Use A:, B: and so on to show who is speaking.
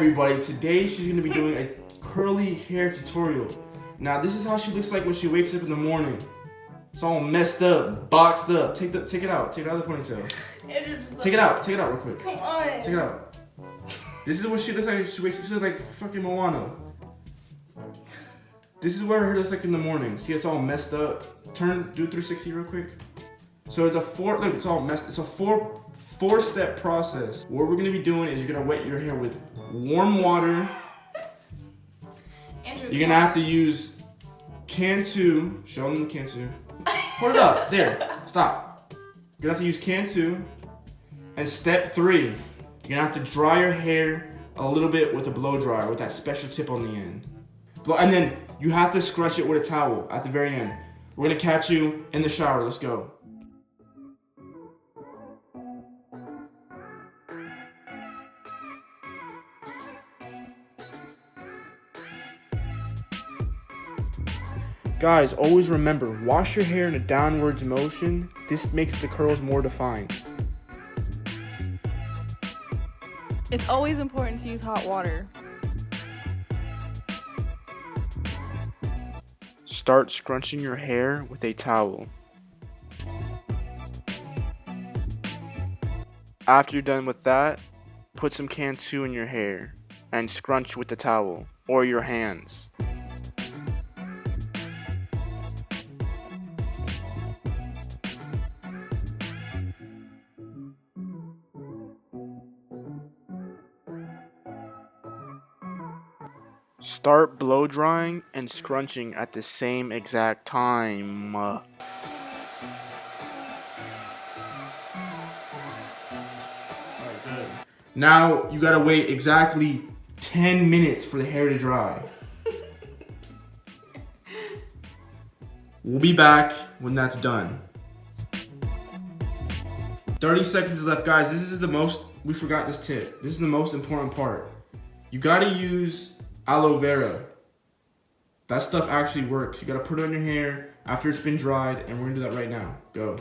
A: everybody, today she's gonna be doing a curly hair tutorial. Now this is how she looks like when she wakes up in the morning. It's all messed up, boxed up. Take it out of the ponytail. Take it out real quick.
B: Come on.
A: Take it out. This is what she looks like when she wakes up. She looks like fucking Moana. This is what her hair looks like in the morning. See, it's all messed up. Do 360 real quick. So it's it's all messed. It's a four-step process. What we're gonna be doing is you're gonna wet your hair with warm water.
B: Andrew,
A: you're gonna have to use can 2. Show them the can 2. Hold it up. There. Stop. You're gonna have to use can 2. And step 3, you're gonna have to dry your hair a little bit with a blow dryer with that special tip on the end. And then you have to scrunch it with a towel at the very end. We're gonna catch you in the shower. Let's go. Guys, always remember, wash your hair in a downwards motion. This makes the curls more defined.
C: It's always important to use hot water.
A: Start scrunching your hair with a towel. After you're done with that, put some can 2 in your hair and scrunch with the towel or your hands. Start blow drying and scrunching at the same exact time. Now you gotta wait exactly 10 minutes for the hair to dry. We'll be back when that's done. 30 seconds left, guys. This is we forgot this tip. This is the most important part. You gotta use aloe vera. That stuff actually works. You gotta put it on your hair after it's been dried, and we're gonna do that right now. Go.